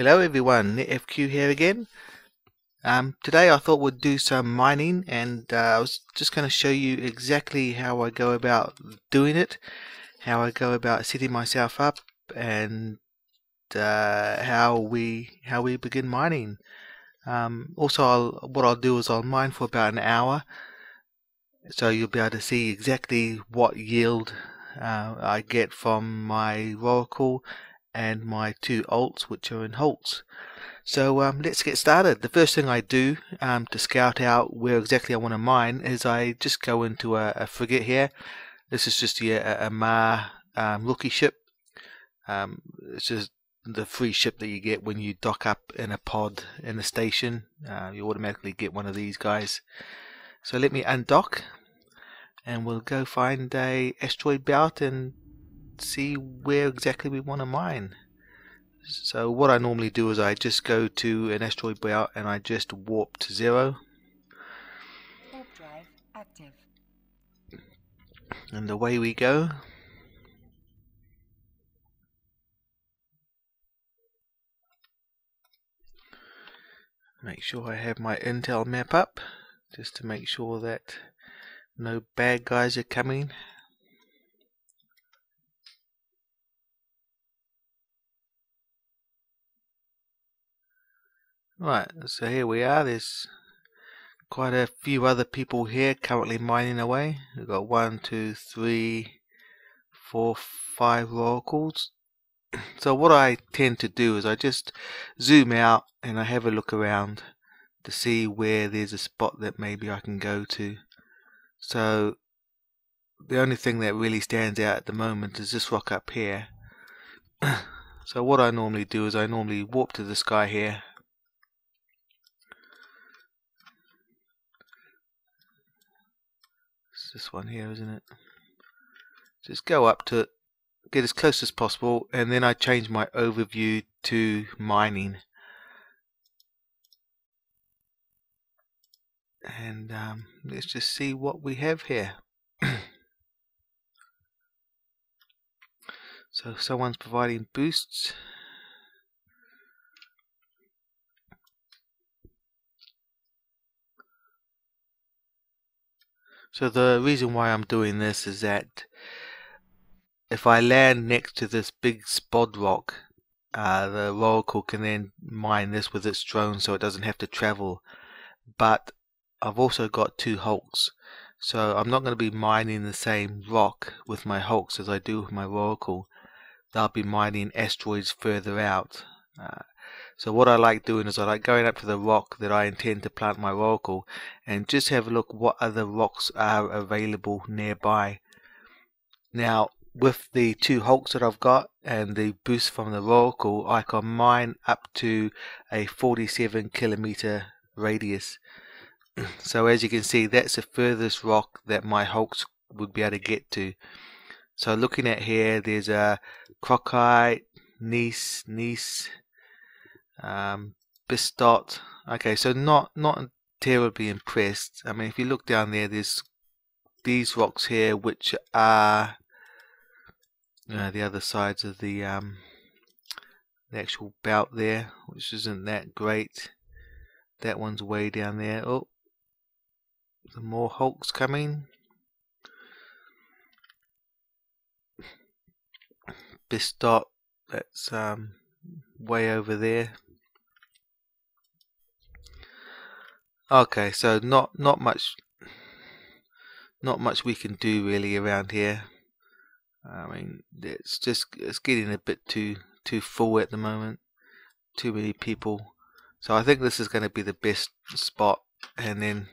Hello everyone, NETFQ here again. Today I thought we'd do some mining, and I was just going to show you exactly how I go about doing it, how I go about setting myself up, and how we begin mining. Also, what I'll do is I'll mine for about an hour, so you'll be able to see exactly what yield I get from my Rorqual and my two alts, which are in Holtz. So let's get started. The first thing I do to scout out where exactly I want to mine is I just go into a frigate here. This is just a Ma rookie ship. It's just the free ship that you get when you dock up in a pod in the station. You automatically get one of these guys. So let me undock, and we'll go find a asteroid belt and see where exactly we want to mine. So what I normally do is I just go to an asteroid belt and I just warp to 0. Warp drive active. And away we go. Make sure I have my intel map up, just to make sure that no bad guys are coming. Right, so here we are. There's quite a few other people here currently mining away. We've got 1, 2, 3, 4, 5 Rorquals. So what I tend to do is I just zoom out and I have a look around to see where there's a spot that maybe I can go to. So the only thing that really stands out at the moment is this rock up here. So what I normally do is I normally warp to this guy here. It's this one here, isn't it? Just go up to it, get as close as possible, and then I change my overview to mining. And let's just see what we have here. So someone's providing boosts. So the reason why I'm doing this is that if I land next to this big spod rock, the Rorqual can then mine this with its drone so it doesn't have to travel. But I've also got two Hulks, so I'm not going to be mining the same rock with my Hulks as I do with my Rorqual. They'll be mining asteroids further out. So what I like doing is I like going up to the rock that I intend to plant my Rorqual and just have a look what other rocks are available nearby. Now with the two Hulks that I've got and the boost from the Rorqual, I can mine up to a 47 kilometer radius. So as you can see, that's the furthest rock that my Hulks would be able to get to. So looking at here, there's a Crocite, Nice, Bistot. Okay, so not terribly impressed. I mean, if you look down there, there's these rocks here, which are the other sides of the actual belt there, which isn't that great. That one's way down there. Oh, some more Hulks coming. Bistot, that's way over there. Okay, so not much we can do really around here. I mean, it's getting a bit too full at the moment. Too many people. So I think this is going to be the best spot. And then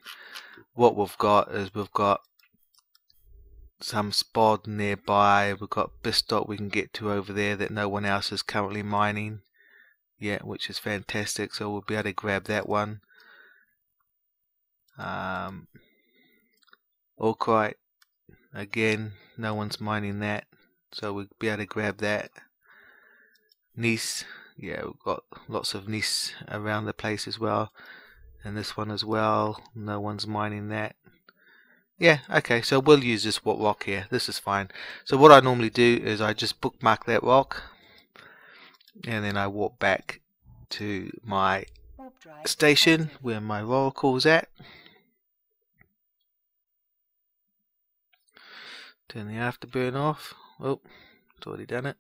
what we've got is we've got some spod nearby. We've got Bistot we can get to over there that no one else is currently mining yet, which is fantastic. So we'll be able to grab that one. Rorqual, again, no one's mining that, so we'll be able to grab that. Nice, yeah, we've got lots of Nice around the place as well, and this one as well, no one's mining that. Yeah, okay, so we'll use this rock here. This is fine. So what I normally do is I just bookmark that rock, and then I walk back to my Warp drive station active. where my Rorqual's at. Turn the afterburn off. Oh, it's already done it.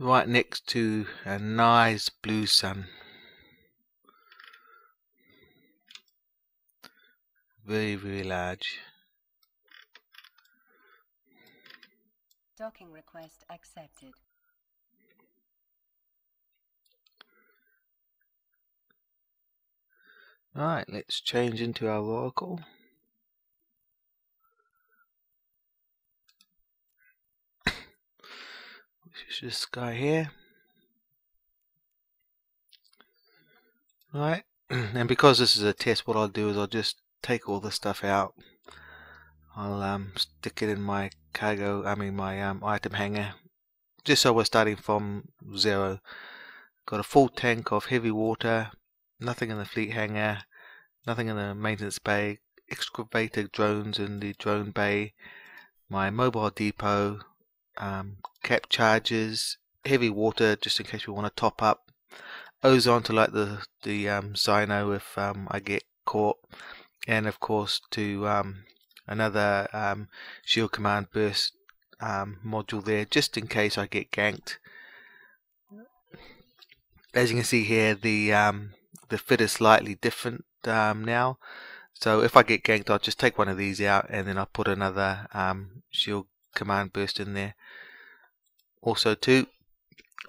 Right next to a nice blue sun. Very, very large. Docking request accepted. Right, let's change into our Rorqual. Which is this guy here. Right, and because this is a test, what I'll do is I'll just take all the stuff out. I'll stick it in my my item hanger, just so we're starting from zero. Got a full tank of heavy water, nothing in the fleet hangar, nothing in the maintenance bay, excavator drones in the drone bay, my mobile depot, cap charges, heavy water just in case we want to top up, ozone to light the cyno if I get caught, and of course to another shield command burst module there just in case I get ganked. As you can see here, the fit is slightly different now, so if I get ganked I'll just take one of these out and then I'll put another shield command burst in there. Also too,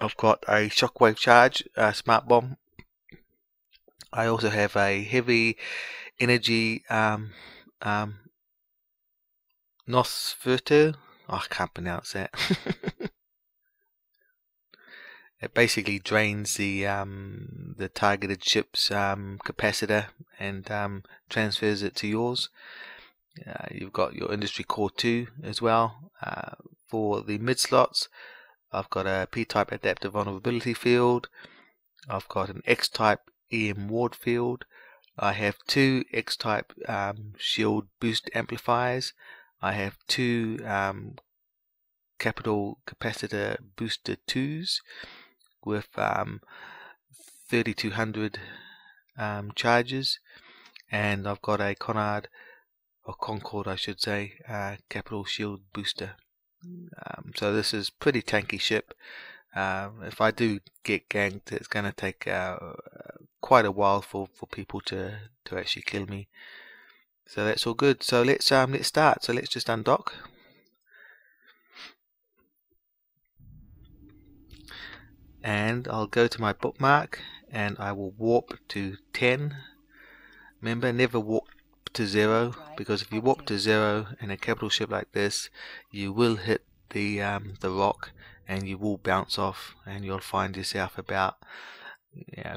I've got a shockwave charge smart bomb. I also have a heavy energy NETFQ. Oh, I can't pronounce that. It basically drains the targeted ship's capacitor and transfers it to yours. You've got your industry core 2 as well. For the mid slots, I've got a P-type adaptive vulnerability field. I've got an X-type EM ward field. I have 2 X-type shield boost amplifiers. I have 2 capital capacitor booster 2s with 3200 charges, and I've got a Concord I should say, capital shield booster. So this is pretty tanky ship. If I do get ganked, it's going to take quite a while for people to actually kill me. So that's all good. So let's start. So let's just undock. And I'll go to my bookmark and I will warp to 10. Remember, never warp to 0, because if you warp to 0 in a capital ship like this, you will hit the rock and you will bounce off, and you'll find yourself about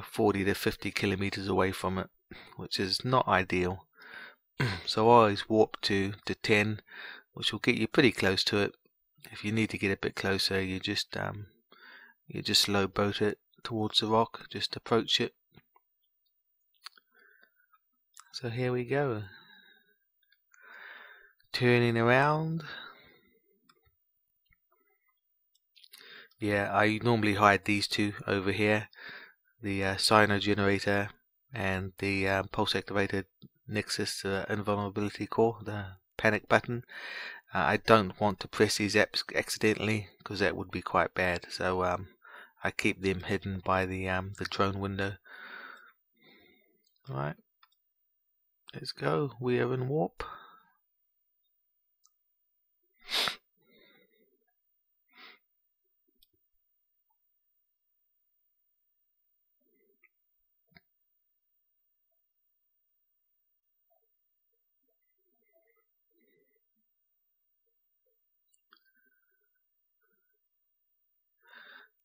40 to 50 kilometers away from it, which is not ideal. So I always warp to 10, which will get you pretty close to it. If you need to get a bit closer, you just slow boat it towards the rock, just approach it. So here we go, turning around. Yeah, I normally hide these two over here, the cyno generator and the pulse activated nexus invulnerability core, the panic button. I don't want to press these apps accidentally, because that would be quite bad, so I keep them hidden by the drone window. Alright, let's go. We are in warp.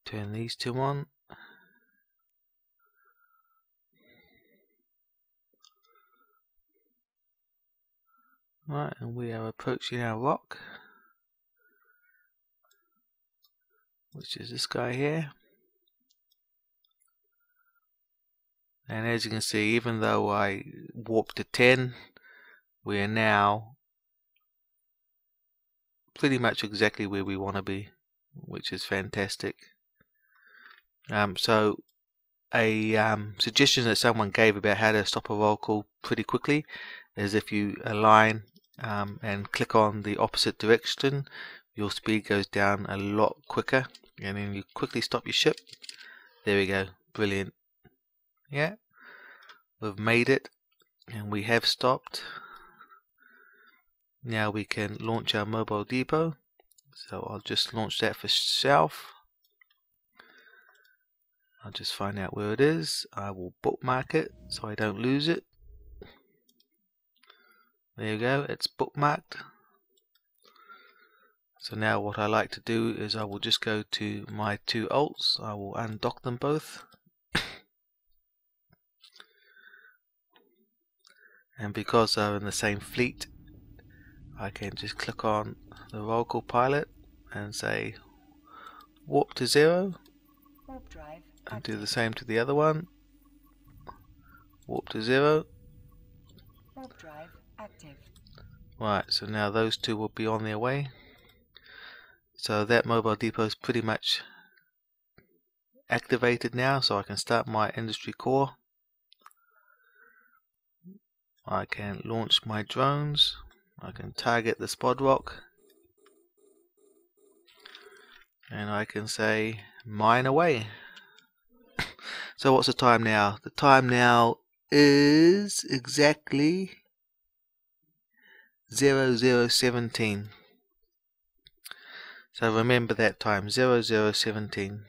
Turn these two on. Right, and we are approaching our rock, which is this guy here. And as you can see, even though I warped to 10, we are now pretty much exactly where we want to be, which is fantastic. So a suggestion that someone gave about how to stop a roll call pretty quickly is if you align and click on the opposite direction, your speed goes down a lot quicker, and then you quickly stop your ship. There we go, brilliant. Yeah, we've made it, and we have stopped. Now we can launch our mobile depot. So I'll just launch that for south. I'll just find out where it is. I will bookmark it so I don't lose it. There you go, it's bookmarked. So now what I like to do is I will just go to my two alts. I will undock them both. And because they're in the same fleet, I can just click on the Rorqual pilot and say warp to 0. Warp drive And active. do the same to the other one. Warp to 0. Warp drive active. Right, so now those two will be on their way. So that mobile depot is pretty much activated now, so I can start my industry core. I can launch my drones. I can target the spod rock. And I can say mine away. So what's the time now? The time now is exactly 0017. So remember that time, 0017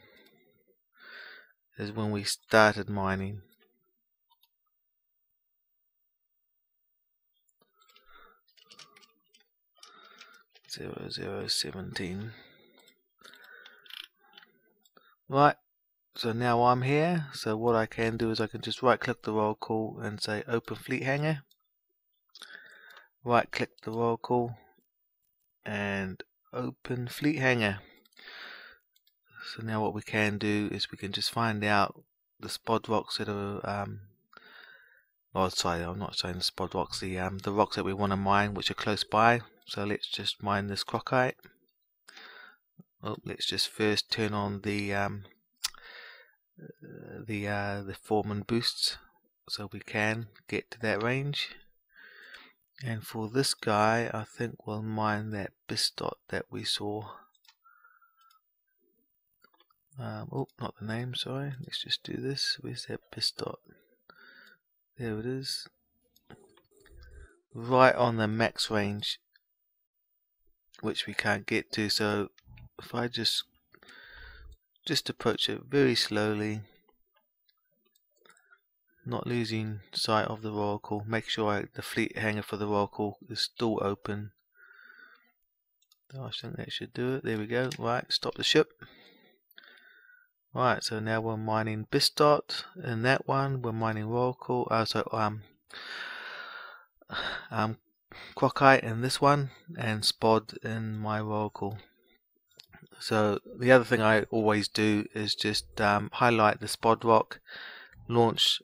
is when we started mining. Zero zero 17. Right, so now I'm here. So what I can do is I can just right click the Rorqual and say open fleet hangar. Right click the Rorqual and open fleet hangar. So now what we can do is we can just find out the spod rocks that are oh sorry, I'm not saying the spod rocks, the rocks that we want to mine which are close by. So let's just mine this crocite. Oh, let's just first turn on the foreman boosts so we can get to that range. And for this guy, I think we'll mine that bistot that we saw. Oh, not the name, sorry. Let's just do this. Where's that bistot? There it is. Right on the max range, which we can't get to. So if I just approach it very slowly, not losing sight of the Rorqual. Make sure the fleet hangar for the Rorqual is still open. I think that should do it. There we go. Right, stop the ship. Right, so now we're mining bistot in that one. We're mining Rorqual. Crocite in this one, and spod in my Rorqual. So the other thing I always do is just highlight the spod rock, launch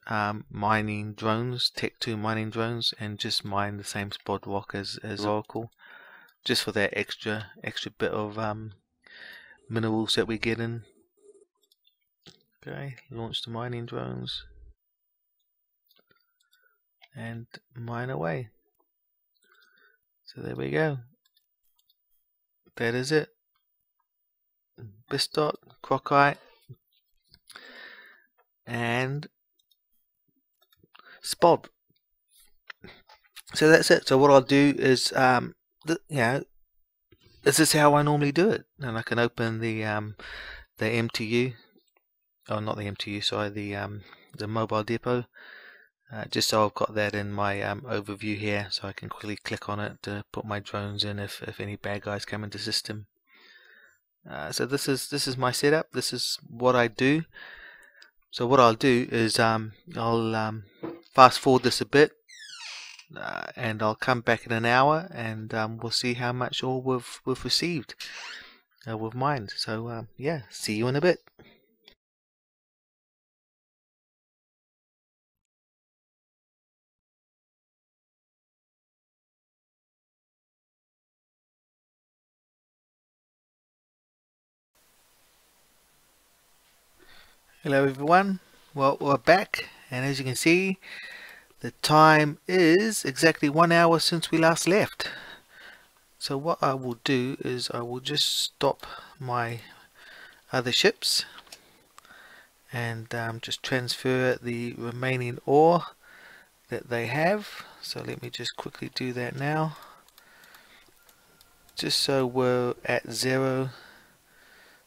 mining drones, Tech 2 mining drones, and just mine the same spod rock as Rorqual, just for that extra bit of minerals that we get in. Okay, launch the mining drones and mine away. So there we go. That is it. Bistot, crocite, and spod. So that's it. So what I'll do is, this is how I normally do it, and I can open the MTU. Oh, not the MTU. Sorry, the mobile depot. Just so I've got that in my overview here, so I can quickly click on it to put my drones in if any bad guys come into system. So this is my setup. This is what I do. So what I'll do is I'll fast forward this a bit, and I'll come back in an hour, and we'll see how much ore we've received, we've mined. So yeah, see you in a bit. Hello everyone, well we're back, and as you can see the time is exactly 1 hour since we last left. So what I will do is I will just stop my other ships and just transfer the remaining ore that they have. So let me just quickly do that now, just so we're at 0,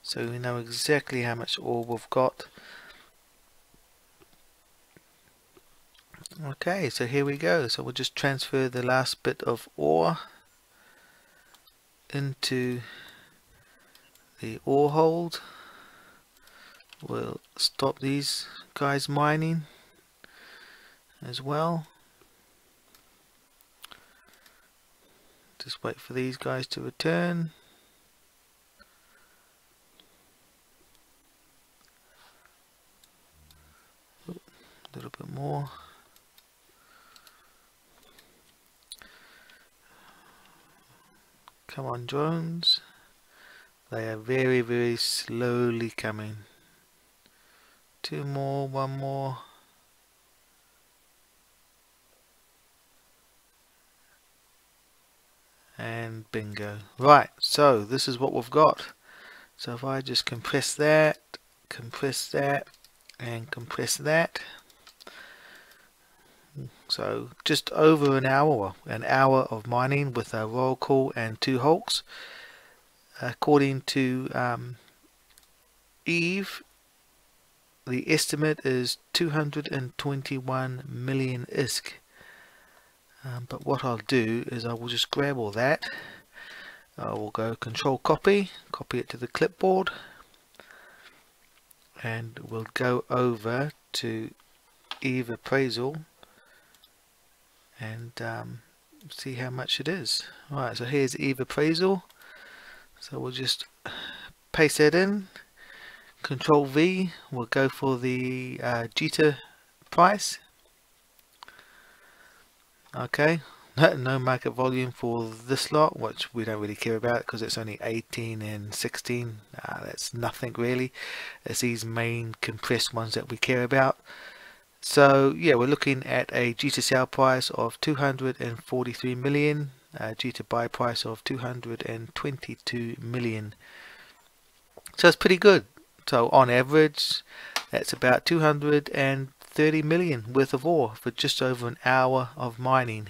so we know exactly how much ore we've got. Okay, so here we go. So we'll just transfer the last bit of ore into the ore hold. We'll stop these guys mining as well. Just wait for these guys to return. A little bit more. Come on, drones. They are very, very slowly coming. 2 more, 1 more. And bingo. Right, so this is what we've got. So if I just compress that, and compress that. So just over an hour of mining with a Rorqual and 2 hulks. According to Eve, the estimate is 221 million ISK. But what I'll do is I will just grab all that. I will go control copy it to the clipboard, and we'll go over to Eve appraisal and see how much it is. Alright, so here's Eve appraisal. So we'll just paste that in. Control V, we'll go for the jitter price. Okay, no market volume for this lot, which we don't really care about because it's only 18 and 16. That's nothing really. It's these main compressed ones that we care about. So yeah, we're looking at a jitter sale price of 243 million, jitter buy price of 222 million. So it's pretty good. So on average, that's about 230 million worth of ore for just over an hour of mining.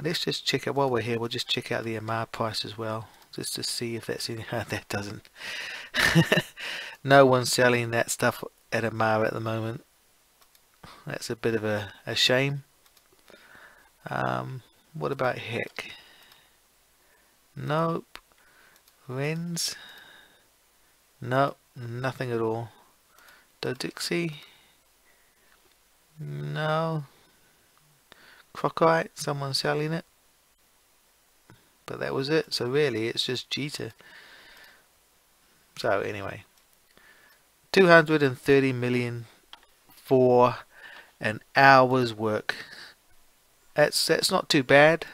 Let's just check out, while we're here, we'll just check out the MR price as well, just to see if that's any. That doesn't. No one's selling that stuff at MR at the moment. That's a bit of a shame. What about Heck? Nope. Rens? Nope, nothing at all. Dodixie? No. Crocite, someone selling it, but that was it. So really it's just jitter. So anyway, 230 million for an hour's work. That's not too bad.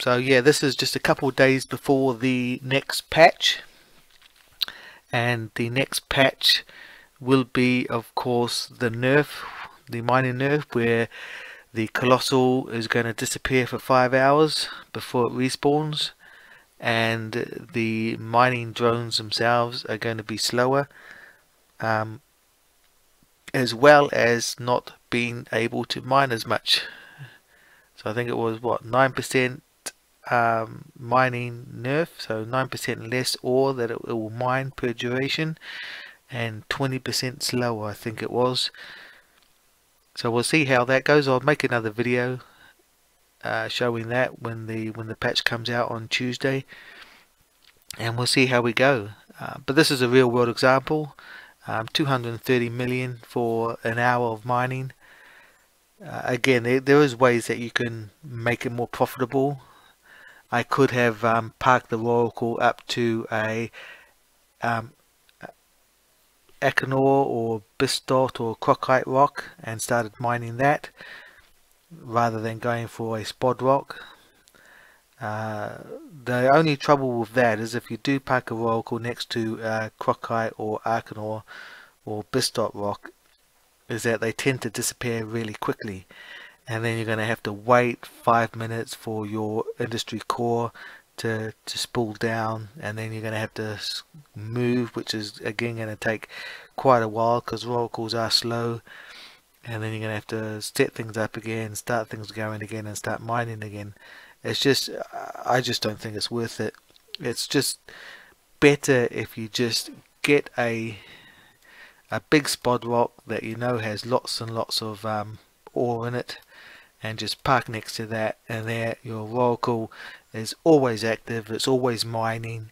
So yeah, this is just a couple of days before the next patch, and the next patch will be, of course, the nerf, the mining nerf, where the colossal is going to disappear for 5 hours before it respawns, and the mining drones themselves are going to be slower, as well as not being able to mine as much. So I think it was what, 9% mining nerf, so 9% less ore that it will mine per duration, and 20% slower, I think it was. So we'll see how that goes. I'll make another video showing that when the patch comes out on Tuesday, and we'll see how we go. But this is a real world example. 230 million for an hour of mining. Again, there is ways that you can make it more profitable. I could have parked the Rorqual up to a Akinor or Bistot or Crocite rock and started mining that rather than going for a spod rock. The only trouble with that is if you do park a Rorqual next to Crockite or Arcanor or Bistot rock, is that they tend to disappear really quickly, and then you're going to have to wait 5 minutes for your industry core to spool down, and then you're going to have to move, which is again going to take quite a while because Rorquals are slow, and then you're going to have to set things up again, start things going again, and start mining again. It's just, I just don't think it's worth it. It's just better if you just get a big spot rock that you know has lots and lots of ore in it, and just park next to that, and there your Rorqual is always active, it's always mining.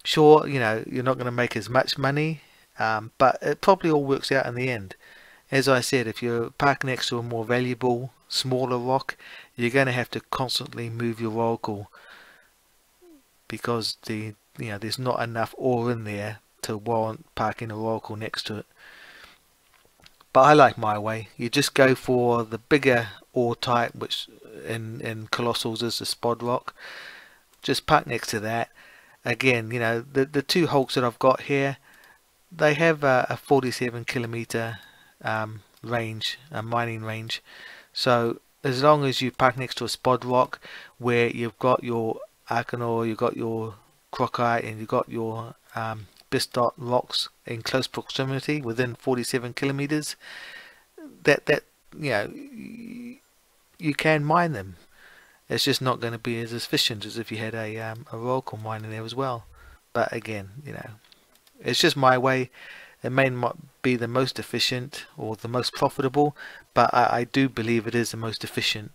Sure, you know, you're not going to make as much money, but it probably all works out in the end. As I said, if you park next to a more valuable, smaller rock, you're going to have to constantly move your Rorqual because there's not enough ore in there to warrant parking a Rorqual next to it. But I like my way. You just go for the bigger ore type, which in Colossals is the spod rock. Just park next to that. Again, you know, the two hulks that I've got here, they have a 47 kilometer range, a mining range. So as long as you park next to a spod rock where you've got your Arcanor, you've got your Crockite, and you've got your Bistot rocks in close proximity within 47 kilometers, that you know, you can mine them. It's just not going to be as efficient as if you had a Rorqual mine in there as well. But again, you know, it's just my way. It may not be the most efficient or the most profitable, but I do believe it is the most efficient.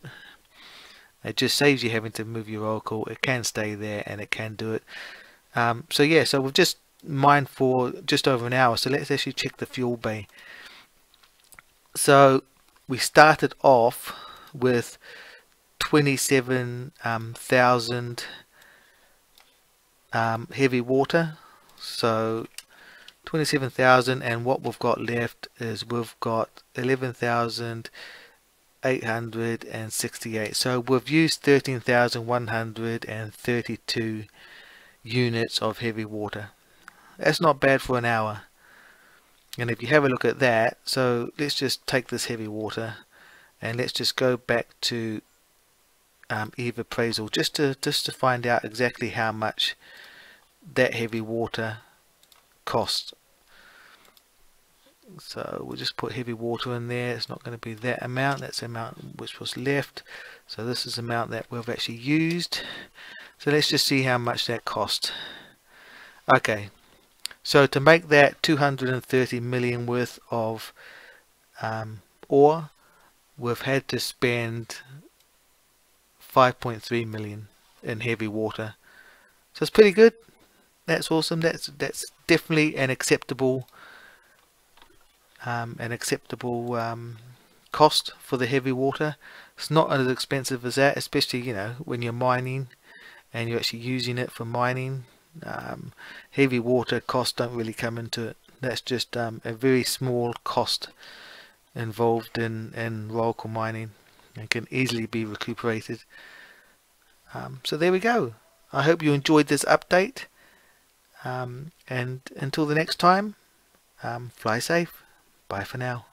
It just saves you having to move your Rorqual. It can stay there and it can do it. So yeah, so we've just mined for just over an hour. So let's actually check the fuel bay. So we started off with 27,000 heavy water. So 27,000, and what we've got left is we've got 11,868. So we've used 13,132 units of heavy water. That's not bad for an hour. And if you have a look at that, so let's just take this heavy water and let's just go back to EVE appraisal just to find out exactly how much that heavy water cost. So we'll just put heavy water in there. It's not going to be that amount, that's the amount which was left. So this is the amount that we've actually used. So let's just see how much that cost. Okay, so to make that 230 million worth of ore, we've had to spend 5.3 million in heavy water. So it's pretty good. That's awesome. That's definitely an acceptable cost for the heavy water. It's not as expensive as that, especially, you know, when you're mining and you're actually using it for mining. Heavy water costs don't really come into it. That's just a very small cost involved in Rorqual mining and can easily be recuperated. So there we go. I hope you enjoyed this update, and until the next time, fly safe. Bye for now.